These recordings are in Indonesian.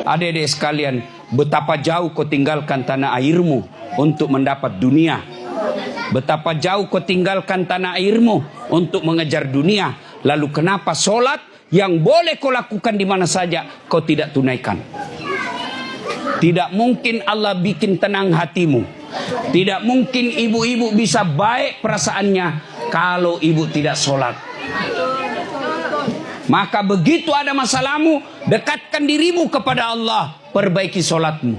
Adik-adik sekalian, betapa jauh kau tinggalkan tanah airmu untuk mendapat dunia. Betapa jauh kau tinggalkan tanah airmu untuk mengejar dunia. Lalu kenapa solat yang boleh kau lakukan di mana saja kau tidak tunaikan? Tidak mungkin Allah bikin tenang hatimu. Tidak mungkin ibu-ibu bisa baik perasaannya kalau ibu tidak solat. Maka begitu ada masalahmu, dekatkan dirimu kepada Allah, perbaiki solatmu.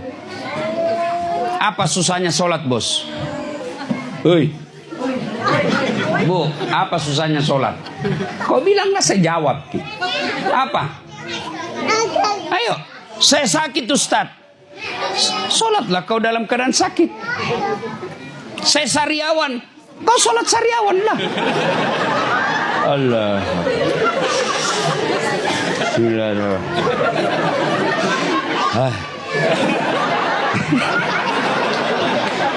Apa susahnya solat, bos? Hei, bu, apa susahnya solat? Kau bilanglah, saya jawab. Apa? Ayo, saya sakit Ustaz. Solatlah kau dalam keadaan sakit. Saya sariawan, kau solat sariawan lah. Allah.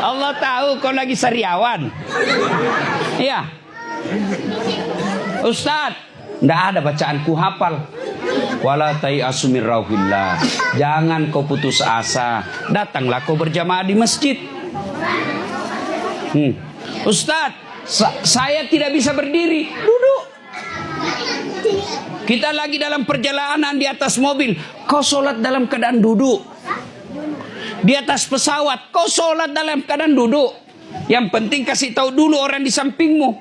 Allah tahu kau lagi sariawan. Iya. Ustaz, nggak ada bacaanku hafal. Wala tai'asu min rauhillah. Jangan kau putus asa. Datanglah kau berjamaah di masjid. Ustaz, saya tidak bisa berdiri. Duduk. Kita lagi dalam perjalanan di atas mobil, kau sholat dalam keadaan duduk. Di atas pesawat, kau sholat dalam keadaan duduk. Yang penting kasih tahu dulu orang di sampingmu.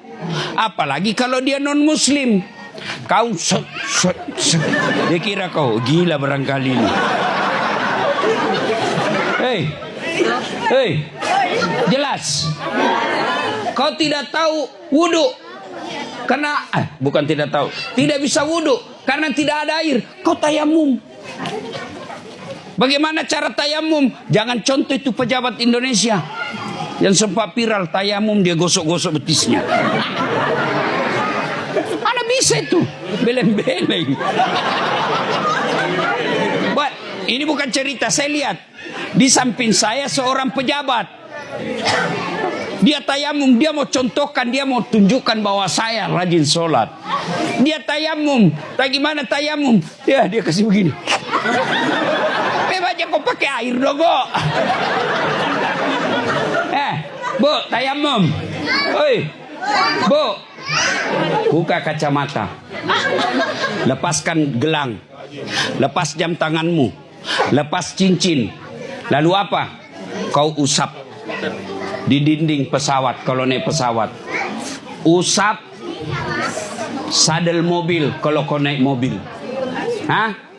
Apalagi kalau dia non muslim. Kau dia kira kau gila barangkali ini. Hei, jelas. Kau tidak tahu wudu. Karena bukan tidak tahu, tidak bisa wudhu karena tidak ada air. Kau tayamum. Bagaimana cara tayamum? Jangan contoh itu pejabat Indonesia yang sempat viral tayamum, dia gosok-gosok betisnya. Mana bisa itu? Beleng-beleng. Buat, ini bukan cerita, saya lihat di samping saya seorang pejabat. Dia tayamum, dia mau contohkan, dia mau tunjukkan bahwa saya rajin sholat. Dia tayamum, gimana tayamum? Ya, dia kasih begini. Memangnya kau pakai air dong, Bu? Bu, tayamum. Oi, Bu, buka kacamata. Lepaskan gelang. Lepas jam tanganmu. Lepas cincin. Lalu apa? Kau usap di dinding pesawat kalau naik pesawat. Usap sadel mobil kalau kau naik mobil.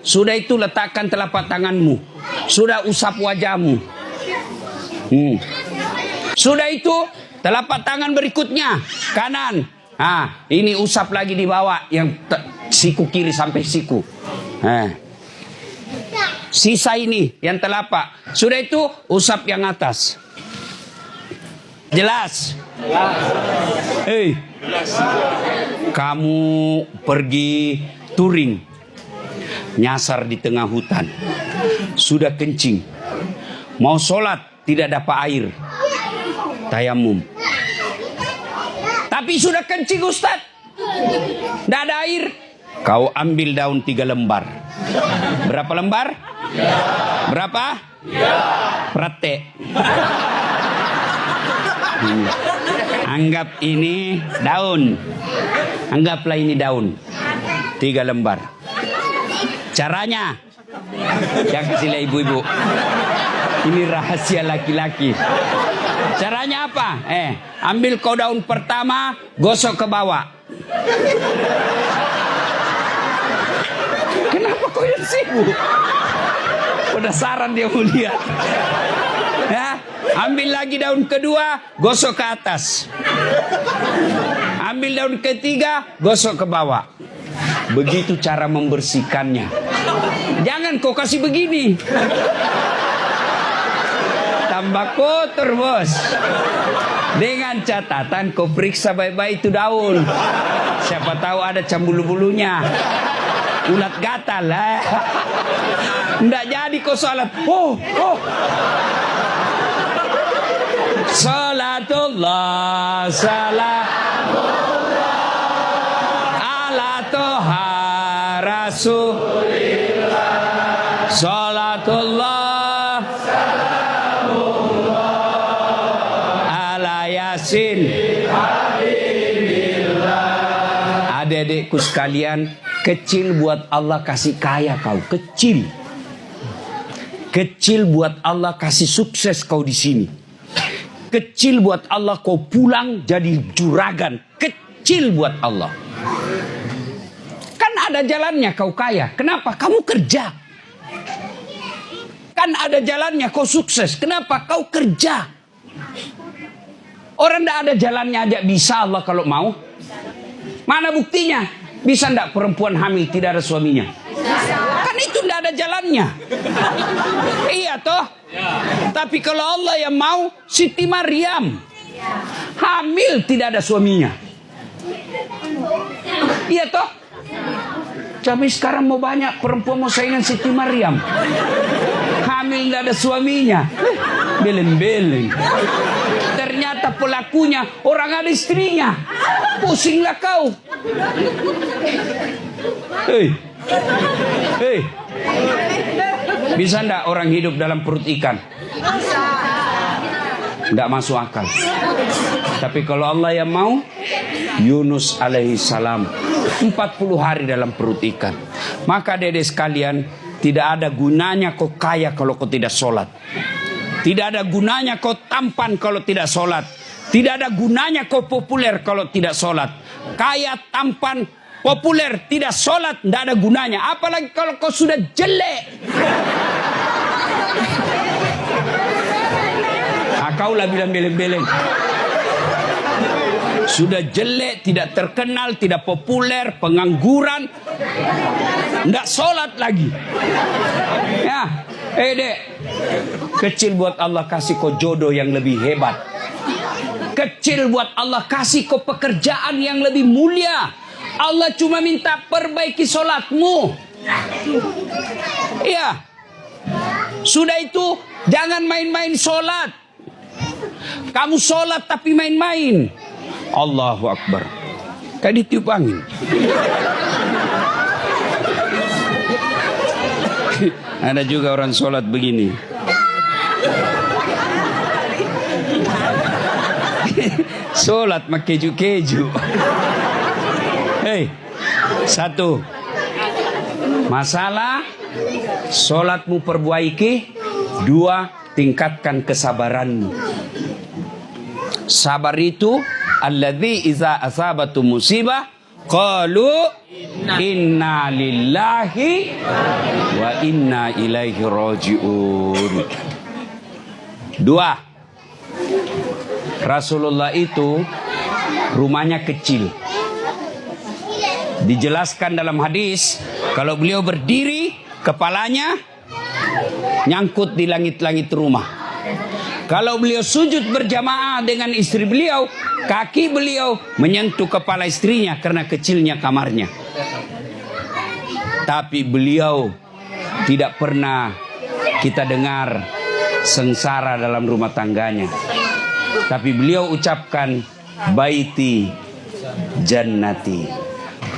Sudah itu letakkan telapak tanganmu. Sudah usap wajahmu. Sudah itu telapak tangan berikutnya kanan. Ini usap lagi di bawah yang siku kiri sampai siku. Sisa ini yang telapak. Sudah itu usap yang atas. Jelas? Hei, kamu pergi touring, nyasar di tengah hutan, sudah kencing, mau sholat tidak dapat air, tayamum. Tapi sudah kencing Ustaz, tidak ada air. Kau ambil daun 3 lembar. Berapa lembar? Berapa? Praktek. Anggap ini daun. Anggaplah ini daun 3 lembar. Caranya, jangan kasihlah ibu-ibu. Ini rahasia laki-laki. Caranya apa? Ambil kau daun pertama, gosok ke bawah. Kenapa kau yang sibuk? Penasaran dia mau lihat. Ambil lagi daun kedua, gosok ke atas. Ambil daun ketiga, gosok ke bawah. Begitu cara membersihkannya. Jangan kau kasih begini. Tambah kotor, bos. Dengan catatan kau periksa baik-baik itu daun. Siapa tahu ada cambulu-bulunya. Ulat gatal. Nggak jadi kau salat. Salatullah salamullah ala toha rasulillah. Salawatullah ala Yasin. Adik-adikku sekalian, kecil buat Allah kasih kaya kau, kecil. Kecil buat Allah kasih sukses kau di sini. Kecil buat Allah kau pulang jadi juragan. Kecil buat Allah. Kan ada jalannya kau kaya. Kenapa? Kamu kerja. Kan ada jalannya kau sukses. Kenapa? Kau kerja. Orang tidak ada jalannya aja bisa Allah kalau mau. Mana buktinya? Bisa ndak perempuan hamil tidak ada suaminya? Kan itu tidak ada jalannya. Iya toh? Tapi kalau Allah yang mau, Siti Maryam hamil tidak ada suaminya. Iya toh? Tapi sekarang mau banyak perempuan mau saingan Siti Maryam. Hamil tidak ada suaminya. Beleng-beleng. Ternyata pelakunya orang ada istrinya. Pusinglah kau. Hei. Bisa ndak orang hidup dalam perut ikan? Ndak masuk akal. Tapi kalau Allah yang mau, Yunus alaihi salam 40 hari dalam perut ikan. Maka dedek sekalian, tidak ada gunanya kau kaya kalau kau tidak sholat. Tidak ada gunanya kau tampan kalau tidak sholat. Tidak ada gunanya kau populer kalau tidak sholat. Kaya, tampan, populer, tidak sholat, tidak ada gunanya. Apalagi kalau kau sudah jelek. Kaulah bilang beleng-beleng. Sudah jelek, tidak terkenal, tidak populer, pengangguran, tidak sholat lagi. Ya, dek, kecil buat Allah kasih kau jodoh yang lebih hebat. Kecil buat Allah kasih kau pekerjaan yang lebih mulia. Allah cuma minta perbaiki sholatmu. Iya. Sudah itu jangan main-main sholat. Kamu sholat tapi main-main. Allahu Akbar. Kayak ditiup angin. Ada juga orang sholat begini. Sholat mak keju-keju. Hei, satu. Masalah sholatmu perbaiki. Dua, tingkatkan kesabaranmu. Sabar itu alladzi iza asabatu musibah qalu inna lillahi wa inna ilaihi rajiun. Dua, Rasulullah itu rumahnya kecil. Dijelaskan dalam hadis, kalau beliau berdiri, kepalanya nyangkut di langit-langit rumah. Kalau beliau sujud berjamaah dengan istri beliau, kaki beliau menyentuh kepala istrinya karena kecilnya kamarnya. Tapi beliau tidak pernah kita dengar sengsara dalam rumah tangganya. Tapi beliau ucapkan baiti jannati,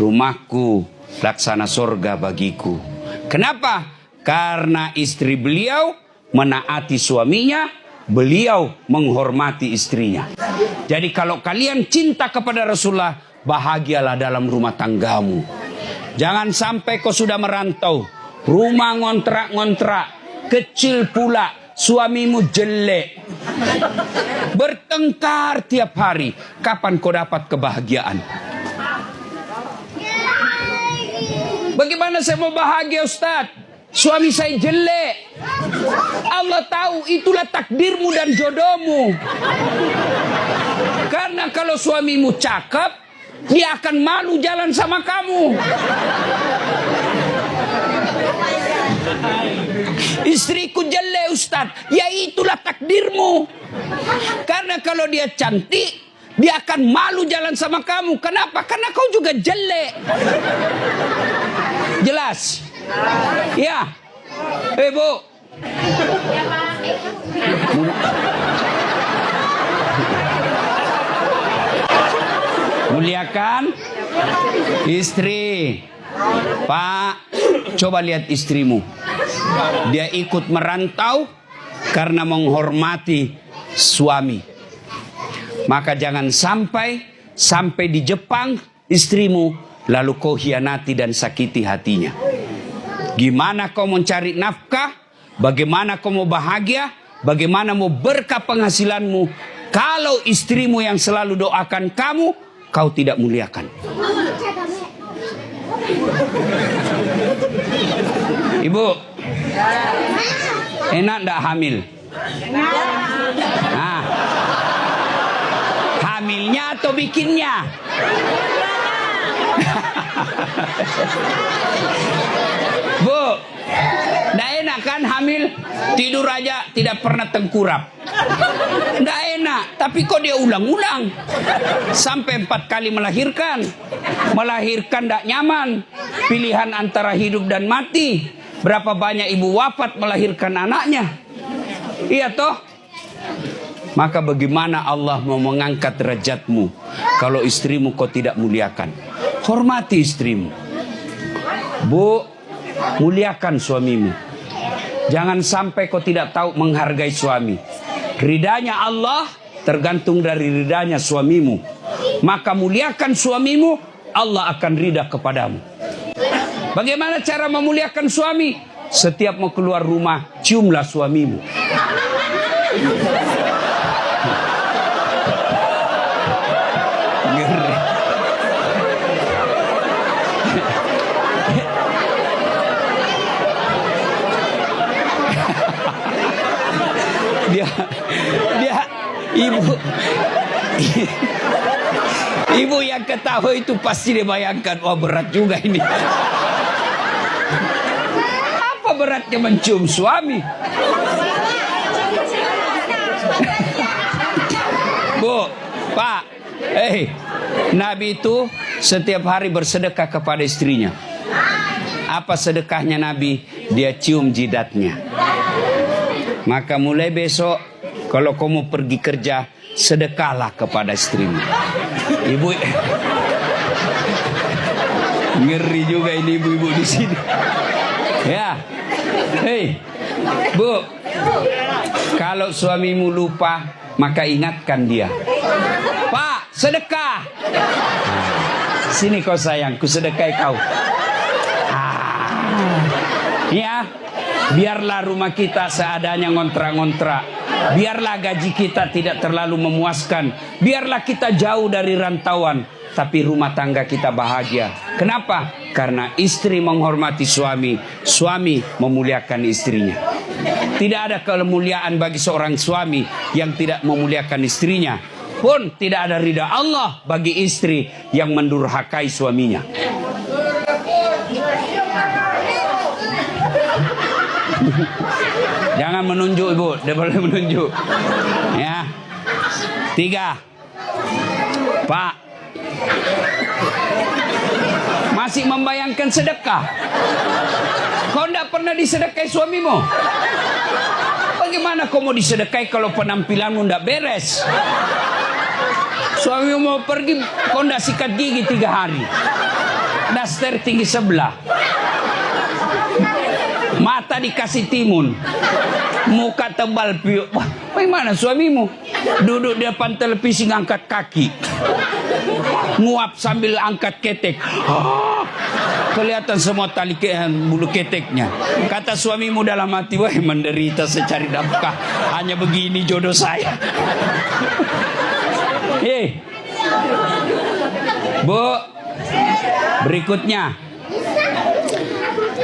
rumahku laksana surga bagiku. Kenapa? Karena istri beliau menaati suaminya, beliau menghormati istrinya. Jadi kalau kalian cinta kepada Rasulullah, bahagialah dalam rumah tanggamu. Jangan sampai kau sudah merantau, rumah ngontrak-ngontrak, kecil pula, suamimu jelek, bertengkar tiap hari. Kapan kau dapat kebahagiaan? Bagaimana saya mau bahagia, Ustaz? Suami saya jelek. Allah tahu itulah takdirmu dan jodohmu. Karena kalau suamimu cakep, dia akan malu jalan sama kamu. Istriku jelek, Ustaz. Ya itulah takdirmu. Karena kalau dia cantik, dia akan malu jalan sama kamu. Kenapa? Karena kau juga jelek. Jelas? Ya. Bu. Muliakan istri. Pak, coba lihat istrimu. Dia ikut merantau karena menghormati suami. Maka jangan sampai di Jepang istrimu lalu kau hianati dan sakiti hatinya. Gimana kau mencari nafkah? Bagaimana kau mau bahagia? Bagaimana mau berkah penghasilanmu kalau istrimu yang selalu doakan kamu, kau tidak muliakan? Ibu, enak ndak hamil? Nah, hamilnya atau bikinnya? Bu, ndak enak kan hamil? Tidur aja tidak pernah tengkurap. Ndak enak, tapi kok dia ulang-ulang sampai 4 kali melahirkan. Melahirkan ndak nyaman. Pilihan antara hidup dan mati. Berapa banyak ibu wafat melahirkan anaknya? Iya toh? Maka bagaimana Allah mau mengangkat derajatmu kalau istrimu kau tidak muliakan? Hormati istrimu. Bu, muliakan suamimu. Jangan sampai kau tidak tahu menghargai suami. Ridanya Allah tergantung dari ridanya suamimu. Maka muliakan suamimu, Allah akan ridha kepadamu. Bagaimana cara memuliakan suami? Setiap mau keluar rumah, ciumlah suamimu. Ngeri. dia ibu yang ketawa itu pasti dia bayangkan, wah berat juga ini. Apa beratnya mencium suami? Bu, Pak, Nabi itu setiap hari bersedekah kepada istrinya. Apa sedekahnya Nabi? Dia cium jidatnya. Maka mulai besok kalau kamu pergi kerja, sedekahlah kepada istrimu. Ibu, ngeri juga ini ibu-ibu di sini. Ya, Bu, kalau suamimu lupa, maka ingatkan dia. Pak, sedekah. Sini kau sayangku, sedekahi kau. Ya, biarlah rumah kita seadanya ngontrak-ngontrak. Biarlah gaji kita tidak terlalu memuaskan. Biarlah kita jauh dari rantauan, tapi rumah tangga kita bahagia. Kenapa? Karena istri menghormati suami, suami memuliakan istrinya. Tidak ada kemuliaan bagi seorang suami yang tidak memuliakan istrinya. Pun tidak ada ridha Allah bagi istri yang mendurhakai suaminya. Jangan menunjuk ibu, dia boleh menunjuk. Ya. 3. Pak, masih membayangkan sedekah? Kau tidak pernah disedekahi suamimu? Bagaimana kau mau disedekahi kalau penampilanmu tidak beres? Suamimu mau pergi, kau tidak sikat gigi 3 hari. Daster tinggi sebelah. Mata dikasih timun, muka tebal piuk. Wah, bagaimana suamimu? Duduk di depan televisi ngangkat kaki, nguap sambil angkat ketek. Kelihatan semua tali bulu keteknya. Kata suamimu dalam hati, wah menderita secari nafkah. Hanya begini jodoh saya. Bu, berikutnya.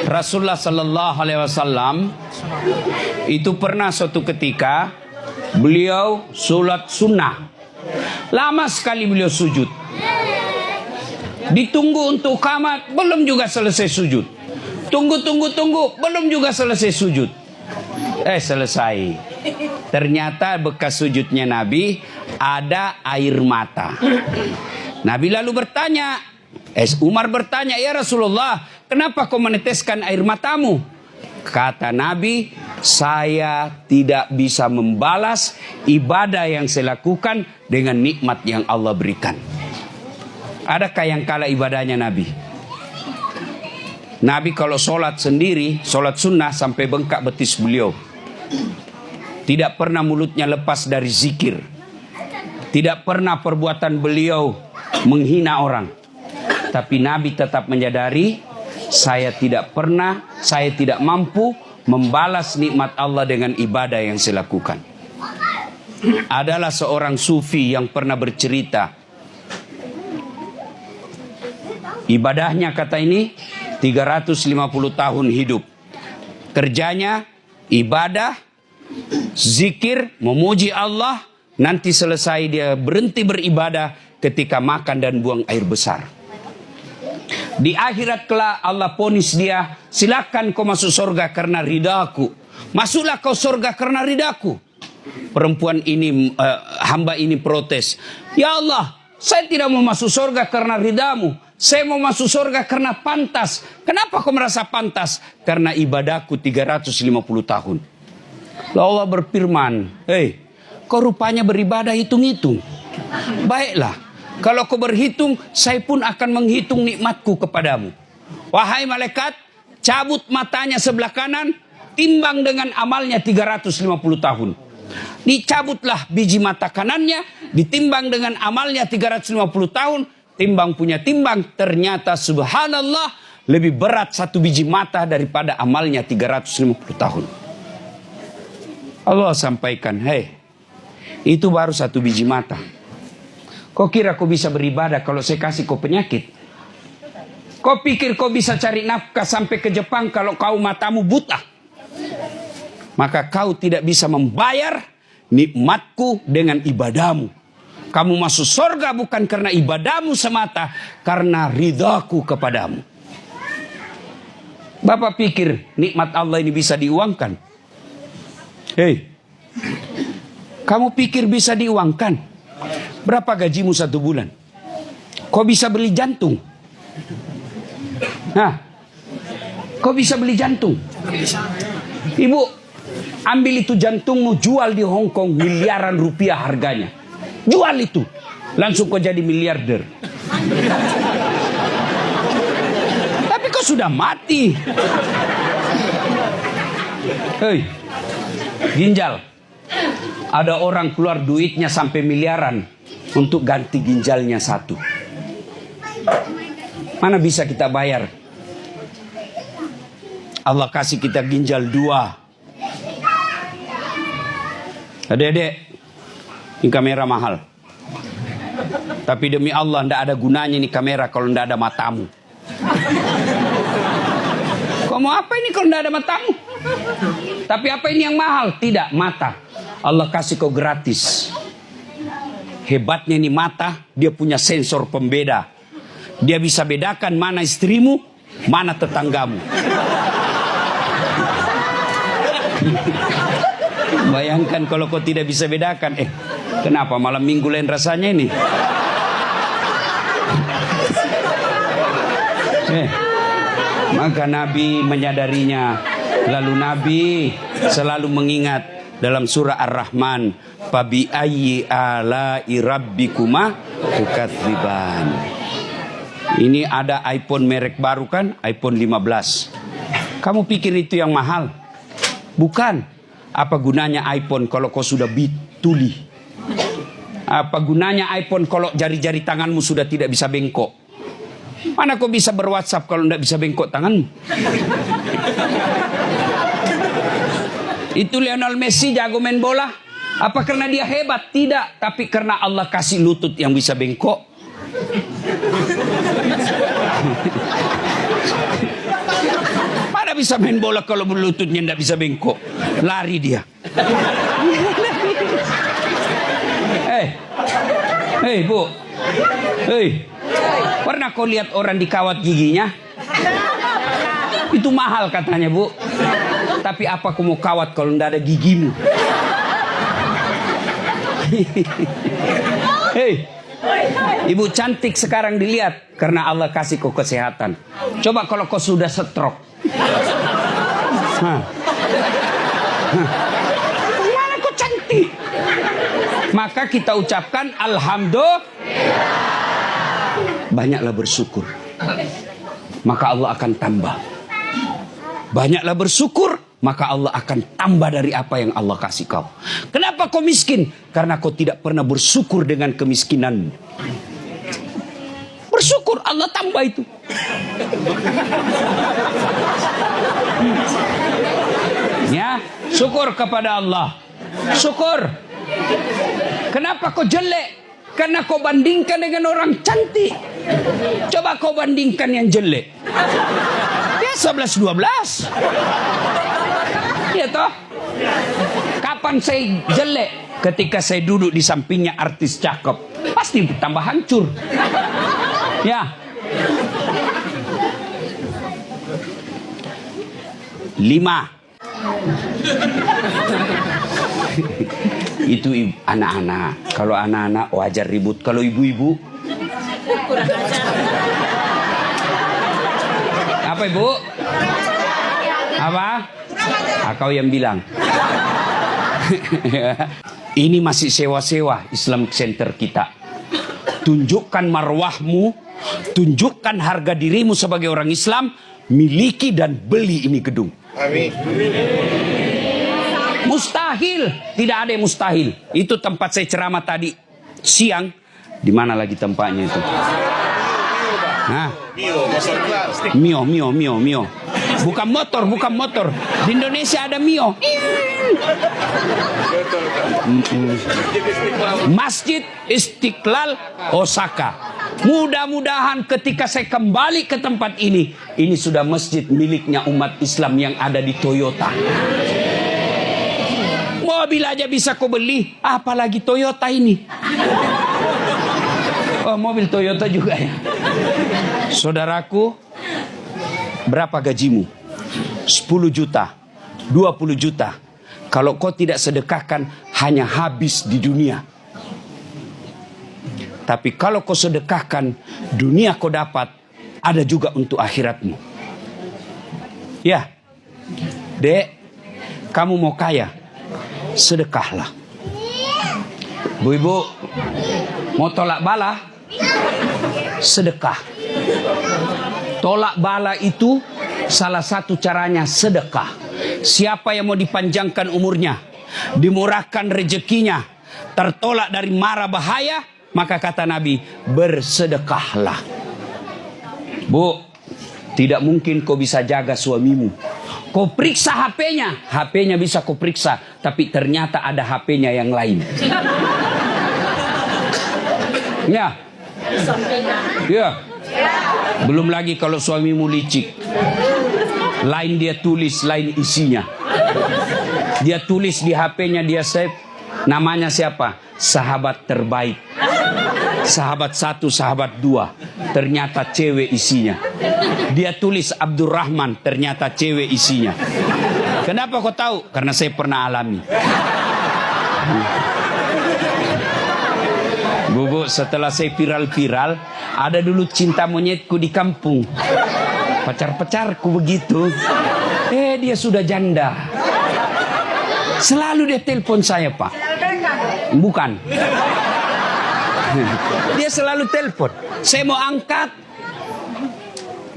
Rasulullah Sallallahu Alaihi Wasallam itu pernah suatu ketika beliau sholat sunnah. Lama sekali beliau sujud. Ditunggu untuk qamat, belum juga selesai sujud. Tunggu, belum juga selesai sujud. Selesai. Ternyata bekas sujudnya Nabi ada air mata. Nabi lalu bertanya, Umar bertanya, ya Rasulullah, kenapa kau meneteskan air matamu? Kata Nabi, saya tidak bisa membalas ibadah yang saya lakukan dengan nikmat yang Allah berikan. Adakah yang kalah ibadahnya Nabi? Nabi kalau sholat sendiri, sholat sunnah sampai bengkak betis beliau. Tidak pernah mulutnya lepas dari zikir. Tidak pernah perbuatan beliau menghina orang. Tapi Nabi tetap menyadari, saya tidak mampu membalas nikmat Allah dengan ibadah yang saya lakukan. Adalah seorang sufi yang pernah bercerita, ibadahnya kata ini 350 tahun hidup. Kerjanya ibadah, zikir, memuji Allah. Nanti selesai dia berhenti beribadah ketika makan dan buang air besar. Di akhirat kelak Allah ponis dia, silakan kau masuk surga karena ridaku. Masuklah kau surga karena ridaku. Perempuan ini, hamba ini protes. Ya Allah, saya tidak mau masuk surga karena ridamu. Saya mau masuk surga karena pantas. Kenapa kau merasa pantas? Karena ibadahku 350 tahun. Lalu Allah berfirman, hei, kau rupanya beribadah hitung-hitung. Baiklah, kalau kau berhitung, saya pun akan menghitung nikmatku kepadamu. Wahai malaikat, cabut matanya sebelah kanan, timbang dengan amalnya 350 tahun. Dicabutlah biji mata kanannya, ditimbang dengan amalnya 350 tahun, timbang punya timbang, ternyata subhanallah lebih berat satu biji mata daripada amalnya 350 tahun. Allah sampaikan, hei, itu baru satu biji mata. Kau kira kau bisa beribadah kalau saya kasih kau penyakit? Kau pikir kau bisa cari nafkah sampai ke Jepang kalau kau matamu buta? Maka kau tidak bisa membayar nikmatku dengan ibadahmu. Kamu masuk surga bukan karena ibadahmu semata, karena ridhaku kepadamu. Bapak pikir nikmat Allah ini bisa diuangkan? Hei, kamu pikir bisa diuangkan? Berapa gajimu satu bulan? Kau bisa beli jantung? Nah, kau bisa beli jantung? Ibu, ambil itu jantungmu, jual di Hong Kong, miliaran rupiah harganya. Jual itu, langsung kau jadi miliarder. Tapi kau sudah mati. Hei, ginjal. Ada orang keluar duitnya sampai miliaran untuk ganti ginjalnya satu. Mana bisa kita bayar? Allah kasih kita ginjal 2. Adik-adik, ini kamera mahal. Tapi demi Allah tidak ada gunanya ini kamera kalau tidak ada matamu. Kau mau apa ini kalau tidak ada matamu? Tapi apa ini yang mahal? Tidak, mata. Allah kasih kau gratis. Hebatnya ini mata, dia punya sensor pembeda. Dia bisa bedakan mana istrimu, mana tetanggamu. Bayangkan kalau kau tidak bisa bedakan, kenapa malam minggu lain rasanya ini? Maka Nabi menyadarinya. Lalu Nabi selalu mengingat dalam surah Ar-Rahman, Fabi ayyi ala'i rabbikuma tukadziban. Ini ada iPhone merek baru kan, iPhone 15. Kamu pikir itu yang mahal? Bukan. Apa gunanya iPhone kalau kau sudah bituli? Apa gunanya iPhone kalau jari-jari tanganmu sudah tidak bisa bengkok? Mana kau bisa berWhatsApp kalau tidak bisa bengkok tanganmu? Itu Lionel Messi jago main bola. Apa karena dia hebat? Tidak. Tapi karena Allah kasih lutut yang bisa bengkok. Mana bisa main bola kalau lututnya tidak bisa bengkok? Lari dia. Hei bu. Hei. Pernah kau lihat orang dikawat giginya? Itu mahal katanya bu. Tapi apa kau mau kawat kalau tidak ada gigimu? Hei, ibu cantik sekarang dilihat karena Allah kasih kau kesehatan. Coba kalau kau sudah stroke, mana kau cantik? Maka kita ucapkan alhamdulillah. Banyaklah bersyukur. maka Allah akan tambah. Banyaklah bersyukur, maka Allah akan tambah dari apa yang Allah kasih kau. Kenapa kau miskin? Karena kau tidak pernah bersyukur dengan kemiskinan. Bersyukur, Allah tambah itu. Ya, syukur kepada Allah. Syukur. Kenapa kau jelek? Karena kau bandingkan dengan orang cantik. Coba kau bandingkan yang jelek. Ya 11-12. Ya toh. Kapan saya jelek? Ketika saya duduk di sampingnya artis cakep. Pasti tambah hancur. Ya. 5. Itu anak-anak. Kalau anak-anak wajar ribut. Kalau ibu-ibu, apa ibu? Apa? Kau yang bilang. Ini masih sewa-sewa Islam Center kita. Tunjukkan marwahmu, tunjukkan harga dirimu sebagai orang Islam, miliki dan beli ini gedung. Amin. Mustahil, tidak ada yang mustahil. Itu tempat saya ceramah tadi siang. Di mana lagi tempatnya itu? Nah, Mio. Bukan motor. Di Indonesia ada Mio. Masjid Istiqlal Osaka. Mudah-mudahan ketika saya kembali ke tempat ini sudah masjid miliknya umat Islam yang ada di Toyota. Mobil aja bisa kau beli, apalagi Toyota ini. Oh, mobil Toyota juga ya. Saudaraku, berapa gajimu? 10 juta, 20 juta. Kalau kau tidak sedekahkan, hanya habis di dunia. Tapi kalau kau sedekahkan, dunia kau dapat, ada juga untuk akhiratmu. Ya, Dek, kamu mau kaya? Sedekahlah. Bu-ibu, mau tolak bala? Sedekah. Tolak bala itu salah satu caranya sedekah. Siapa yang mau dipanjangkan umurnya, dimurahkan rezekinya, tertolak dari mara bahaya, maka kata Nabi, bersedekahlah. Bu, tidak mungkin kau bisa jaga suamimu. Kau periksa HP-nya bisa kau periksa, tapi ternyata ada HP-nya yang lain. Ya. Belum lagi kalau suamimu licik. Lain dia tulis, lain isinya. Dia tulis di HP-nya, dia save. Namanya siapa? Sahabat terbaik. Sahabat 1, sahabat 2. Ternyata cewek isinya. Dia tulis Abdurrahman, ternyata cewek isinya. Kenapa kau tahu? Karena saya pernah alami. Bu, setelah saya viral, ada dulu cinta monyetku di kampung. Pacar-pacarku begitu. Dia sudah janda. Selalu dia telepon saya, Pak. Bukan. Dia selalu telepon. Saya mau angkat.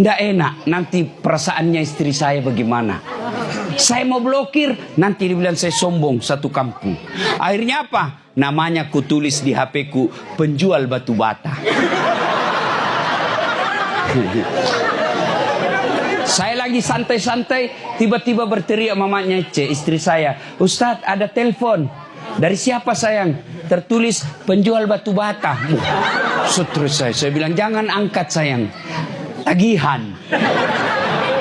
Nggak enak. Nanti perasaannya istri saya bagaimana. Saya mau blokir. Nanti dibilang saya sombong satu kampung. Akhirnya apa? Namanya ku tulis di HP ku, penjual batu bata. Saya lagi santai-santai, tiba-tiba berteriak mamanya istri saya, Ustadz ada telepon. Dari siapa sayang? Tertulis penjual batu bata. Terus saya bilang jangan angkat sayang, tagihan.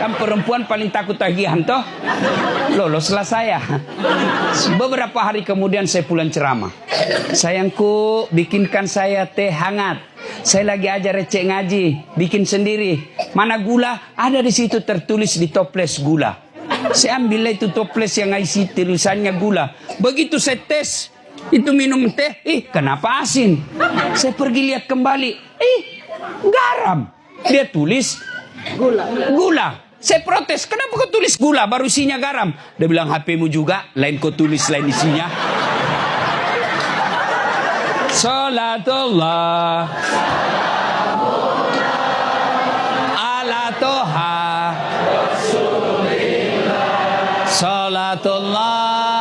Kan perempuan paling takut tagihan toh. Loloslah saya. Beberapa hari kemudian saya pulang ceramah. Sayangku, bikinkan saya teh hangat. Saya lagi ajar receh ngaji, bikin sendiri. Mana gula? Ada di situ tertulis di toples gula. Saya ambil itu toples yang isi tulisannya gula. Begitu saya tes, itu minum teh, kenapa asin? Saya pergi lihat kembali, garam. Dia tulis gula. Saya protes, kenapa kau tulis gula, baru isinya garam? Dia bilang HP-mu juga, lain kau tulis, lain isinya. Salatullah ala